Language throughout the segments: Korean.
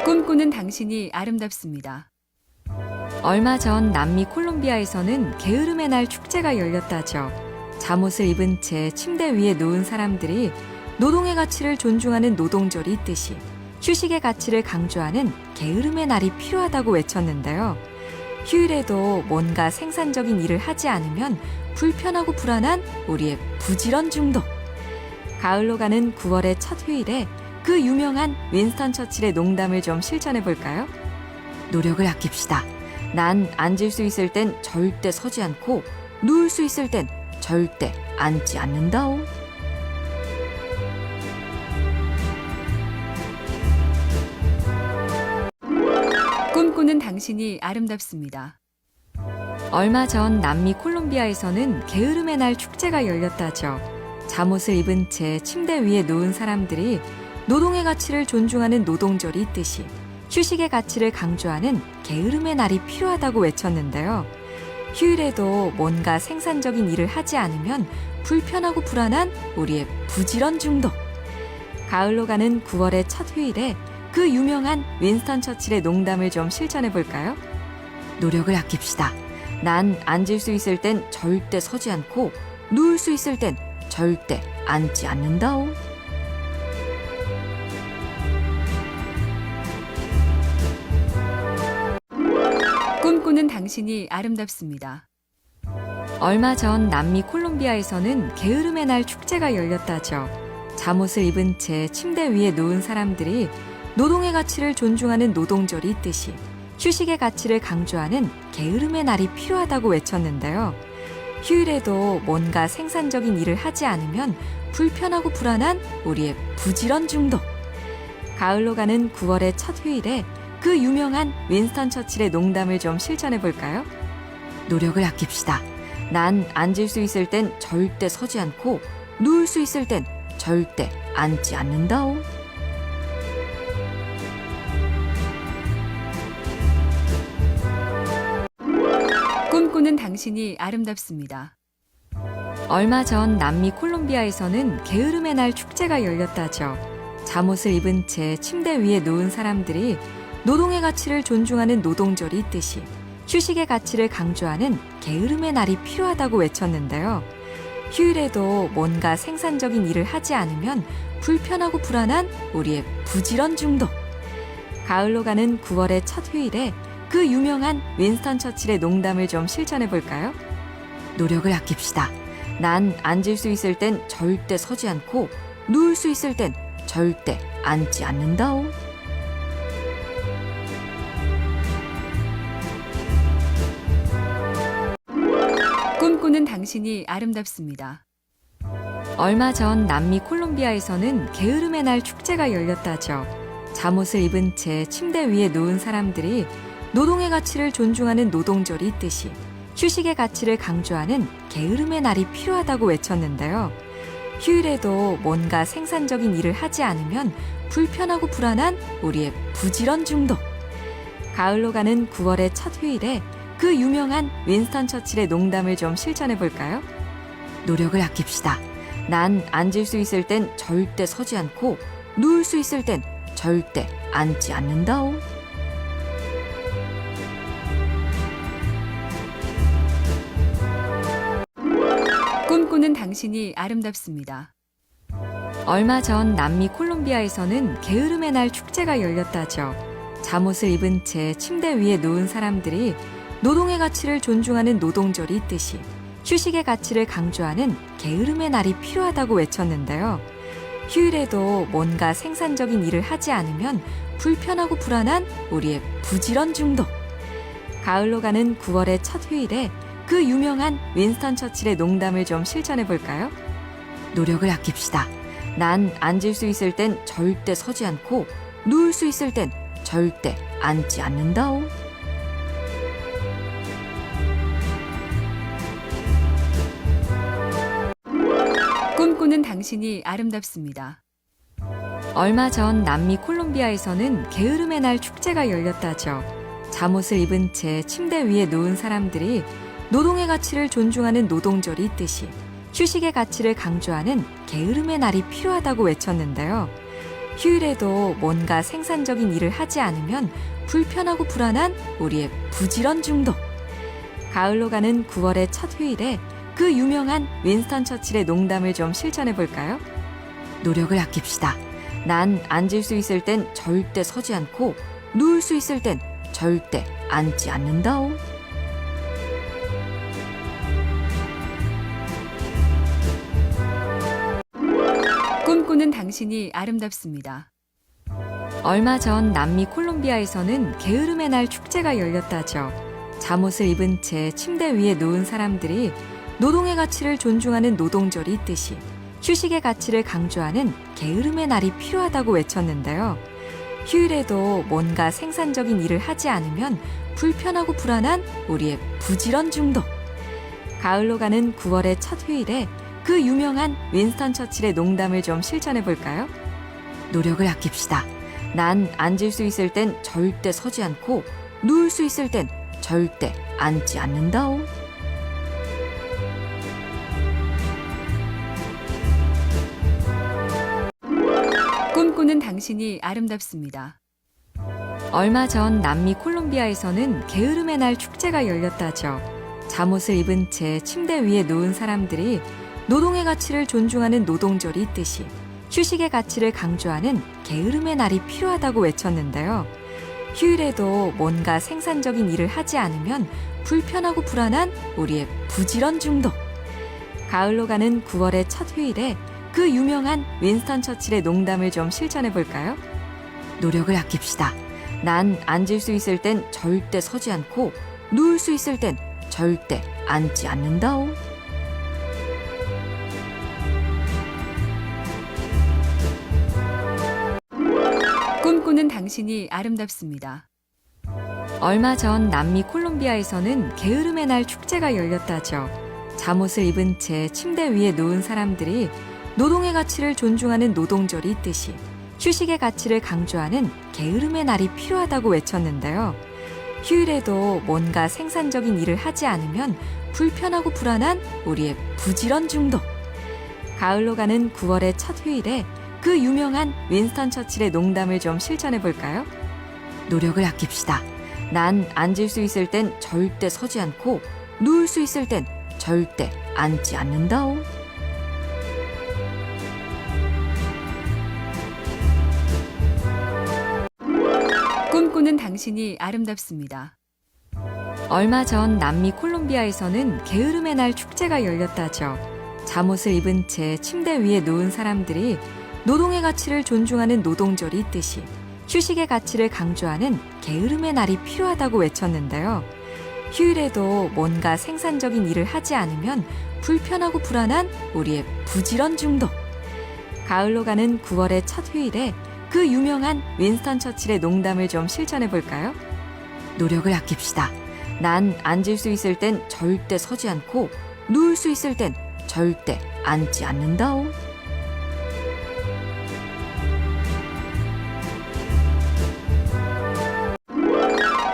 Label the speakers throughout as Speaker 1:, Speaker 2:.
Speaker 1: 꿈꾸는 당신이 아름답습니다.
Speaker 2: 얼마 전 남미 콜롬비아에서는 게으름의 날 축제가 열렸다죠. 잠옷을 입은 채 침대 위에 누운 사람들이 노동의 가치를 존중하는 노동절이 있듯이 휴식의 가치를 강조하는 게으름의 날이 필요하다고 외쳤는데요. 휴일에도 뭔가 생산적인 일을 하지 않으면 불편하고 불안한 우리의 부지런 중독. 가을로 가는 9월의 첫 휴일에 그 유명한 윈스턴 처칠의 농담을 좀 실천해 볼까요? 노력을 아낍시다. 난 앉을 수 있을 땐 절대 서지 않고 누울 수 있을 땐 절대 앉지 않는다오.
Speaker 1: 꿈꾸는 당신이 아름답습니다.
Speaker 2: 얼마 전 남미 콜롬비아에서는 게으름의 날 축제가 열렸다죠. 잠옷을 입은 채 침대 위에 누운 사람들이 노동의 가치를 존중하는 노동절이 있듯이 휴식의 가치를 강조하는 게으름의 날이 필요하다고 외쳤는데요. 휴일에도 뭔가 생산적인 일을 하지 않으면 불편하고 불안한 우리의 부지런 중독. 가을로 가는 9월의 첫 휴일에 그 유명한 윈스턴 처칠의 농담을 좀 실천해 볼까요? 노력을 아낍시다. 난 앉을 수 있을 땐 절대 서지 않고 누울 수 있을 땐 절대 앉지 않는다오.
Speaker 1: 꿈꾸는 당신이 아름답습니다.
Speaker 2: 얼마 전 남미 콜롬비아에서는 게으름의 날 축제가 열렸다죠. 잠옷을 입은 채 침대 위에 누운 사람들이 노동의 가치를 존중하는 노동절이 있듯이 휴식의 가치를 강조하는 게으름의 날이 필요하다고 외쳤는데요. 휴일에도 뭔가 생산적인 일을 하지 않으면 불편하고 불안한 우리의 부지런 중독. 가을로 가는 9월의 첫 휴일에 그 유명한 윈스턴 처칠의 농담을 좀 실천해 볼까요? 노력을 아낍시다. 난 앉을 수 있을 땐 절대 서지 않고 누울 수 있을 땐 절대 앉지 않는다오.
Speaker 1: 꿈꾸는 당신이 아름답습니다.
Speaker 2: 얼마 전 남미 콜롬비아에서는 게으름의 날 축제가 열렸다죠. 잠옷을 입은 채 침대 위에 누운 사람들이 노동의 가치를 존중하는 노동절이 있듯이 휴식의 가치를 강조하는 게으름의 날이 필요하다고 외쳤는데요. 휴일에도 뭔가 생산적인 일을 하지 않으면 불편하고 불안한 우리의 부지런 중독. 가을로 가는 9월의 첫 휴일에 그 유명한 윈스턴 처칠의 농담을 좀 실천해 볼까요? 노력을 아낍시다. 난 앉을 수 있을 땐 절대 서지 않고 누울 수 있을 땐 절대 앉지 않는다오.
Speaker 1: 꿈꾸는 당신이 아름답습니다.
Speaker 2: 얼마 전 남미 콜롬비아에서는 게으름의 날 축제가 열렸다죠. 잠옷을 입은 채 침대 위에 누운 사람들이 노동의 가치를 존중하는 노동절이 있듯이 휴식의 가치를 강조하는 게으름의 날이 필요하다고 외쳤는데요. 휴일에도 뭔가 생산적인 일을 하지 않으면 불편하고 불안한 우리의 부지런 중독. 가을로 가는 9월의 첫 휴일에 그 유명한 윈스턴 처칠의 농담을 좀 실천해 볼까요? 노력을 아낍시다. 난 앉을 수 있을 땐 절대 서지 않고 누울 수 있을 땐 절대 앉지 않는다오.
Speaker 1: 꿈꾸는 당신이 아름답습니다.
Speaker 2: 얼마 전 남미 콜롬비아에서는 게으름의 날 축제가 열렸다죠. 잠옷을 입은 채 침대 위에 누운 사람들이 노동의 가치를 존중하는 노동절이 있듯이 휴식의 가치를 강조하는 게으름의 날이 필요하다고 외쳤는데요. 휴일에도 뭔가 생산적인 일을 하지 않으면 불편하고 불안한 우리의 부지런 중독. 가을로 가는 9월의 첫 휴일에 그 유명한 윈스턴 처칠의 농담을 좀 실천해 볼까요? 노력을 아낍시다. 난 앉을 수 있을 땐 절대 서지 않고 누울 수 있을 땐 절대 앉지 않는다오.
Speaker 1: 꿈꾸는 당신이 아름답습니다.
Speaker 2: 얼마 전 남미 콜롬비아에서는 게으름의 날 축제가 열렸다죠. 잠옷을 입은 채 침대 위에 누운 사람들이 노동의 가치를 존중하는 노동절이 있듯이 휴식의 가치를 강조하는 게으름의 날이 필요하다고 외쳤는데요. 휴일에도 뭔가 생산적인 일을 하지 않으면 불편하고 불안한 우리의 부지런 중독. 가을로 가는 9월의 첫 휴일에 그 유명한 윈스턴 처칠의 농담을 좀 실천해 볼까요? 노력을 아낍시다. 난 앉을 수 있을 땐 절대 서지 않고 누울 수 있을 땐 절대 앉지 않는다오.
Speaker 1: 꿈꾸는 당신이 아름답습니다.
Speaker 2: 얼마 전 남미 콜롬비아에서는 게으름의 날 축제가 열렸다죠. 잠옷을 입은 채 침대 위에 누운 사람들이 노동의 가치를 존중하는 노동절이 있듯이 휴식의 가치를 강조하는 게으름의 날이 필요하다고 외쳤는데요. 휴일에도 뭔가 생산적인 일을 하지 않으면 불편하고 불안한 우리의 부지런 중독. 가을로 가는 9월의 첫 휴일에 그 유명한 윈스턴 처칠의 농담을 좀 실천해 볼까요? 노력을 아낍시다. 난 앉을 수 있을 땐 절대 서지 않고 누울 수 있을 땐 절대 앉지 않는다오.
Speaker 1: 꿈꾸는 당신이 아름답습니다.
Speaker 2: 얼마 전 남미 콜롬비아에서는 게으름의 날 축제가 열렸다죠. 잠옷을 입은 채 침대 위에 누운 사람들이 노동의 가치를 존중하는 노동절이 있듯이 휴식의 가치를 강조하는 게으름의 날이 필요하다고 외쳤는데요. 휴일에도 뭔가 생산적인 일을 하지 않으면 불편하고 불안한 우리의 부지런 중독. 가을로 가는 9월의 첫 휴일에 그 유명한 윈스턴 처칠의 농담을 좀 실천해 볼까요? 노력을 아낍시다. 난 앉을 수 있을 땐 절대 서지 않고 누울 수 있을 땐 절대 앉지 않는다오.
Speaker 1: 꿈꾸는 당신이 아름답습니다.
Speaker 2: 얼마 전 남미 콜롬비아에서는 게으름의 날 축제가 열렸다죠. 잠옷을 입은 채 침대 위에 누운 사람들이 노동의 가치를 존중하는 노동절이 있듯이 휴식의 가치를 강조하는 게으름의 날이 필요하다고 외쳤는데요. 휴일에도 뭔가 생산적인 일을 하지 않으면 불편하고 불안한 우리의 부지런 중독. 가을로 가는 9월의 첫 휴일에 그 유명한 윈스턴 처칠의 농담을 좀 실천해 볼까요? 노력을 아낍시다. 난 앉을 수 있을 땐 절대 서지 않고 누울 수 있을 땐 절대 앉지 않는다오.
Speaker 1: 꿈꾸는 당신이 아름답습니다.
Speaker 2: 얼마 전 남미 콜롬비아에서는 게으름의 날 축제가 열렸다죠. 잠옷을 입은 채 침대 위에 누운 사람들이 노동의 가치를 존중하는 노동절이 있듯이 휴식의 가치를 강조하는 게으름의 날이 필요하다고 외쳤는데요. 휴일에도 뭔가 생산적인 일을 하지 않으면 불편하고 불안한 우리의 부지런 중독. 가을로 가는 9월의 첫 휴일에 그 유명한 윈스턴 처칠의 농담을 좀 실천해 볼까요? 노력을 아낍시다. 난 앉을 수 있을 땐 절대 서지 않고 누울 수 있을 땐 절대 앉지 않는다오.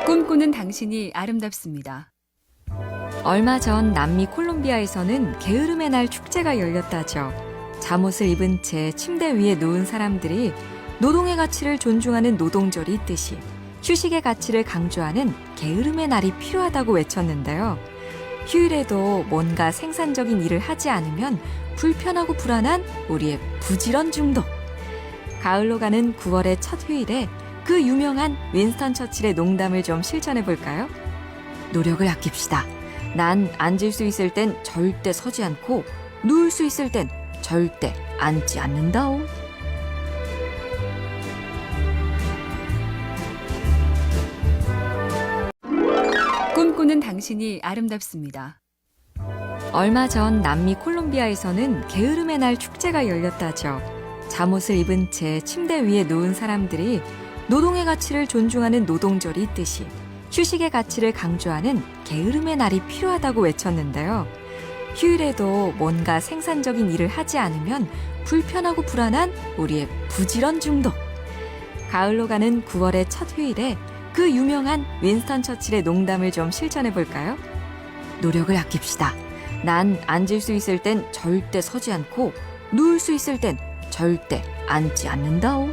Speaker 1: 꿈꾸는 당신이 아름답습니다.
Speaker 2: 얼마 전 남미 콜롬비아에서는 게으름의 날 축제가 열렸다죠. 잠옷을 입은 채 침대 위에 누운 사람들이 노동의 가치를 존중하는 노동절이 있듯이 휴식의 가치를 강조하는 게으름의 날이 필요하다고 외쳤는데요. 휴일에도 뭔가 생산적인 일을 하지 않으면 불편하고 불안한 우리의 부지런 중독. 가을로 가는 9월의 첫 휴일에 그 유명한 윈스턴 처칠의 농담을 좀 실천해 볼까요? 노력을 아낍시다. 난 앉을 수 있을 땐 절대 서지 않고 누울 수 있을 땐 절대 앉지 않는다오. 꿈꾸는 당신이 아름답습니다. 얼마 전 남미 콜롬비아에서는 게으름의 날 축제가 열렸다죠. 잠옷을 입은 채 침대 위에 누운 사람들이 노동의 가치를 존중하는 노동절이 있듯이 휴식의 가치를 강조하는 게으름의 날이 필요하다고 외쳤는데요. 휴일에도 뭔가 생산적인 일을 하지 않으면 불편하고 불안한 우리의 부지런 중독. 가을로 가는 9월의 첫 휴일에 그 유명한 윈스턴 처칠의 농담을 좀 실천해 볼까요? 노력을 아낍시다. 난 앉을 수 있을 땐 절대 서지 않고 누울 수 있을 땐 절대 앉지 않는다오.
Speaker 1: 꿈꾸는 당신이 아름답습니다.
Speaker 2: 얼마 전 남미 콜롬비아에서는 게으름의 날 축제가 열렸다죠. 잠옷을 입은 채 침대 위에 누운 사람들이 노동의 가치를 존중하는 노동절이 있듯이 휴식의 가치를 강조하는 게으름의 날이 필요하다고 외쳤는데요. 휴일에도 뭔가 생산적인 일을 하지 않으면 불편하고 불안한 우리의 부지런 중독. 가을로 가는 9월의 첫 휴일에 그 유명한 윈스턴 처칠의 농담을 좀 실천해 볼까요? 노력을 아낍시다. 난 앉을 수 있을 땐 절대 서지 않고 누울 수 있을 땐 절대 앉지 않는다오.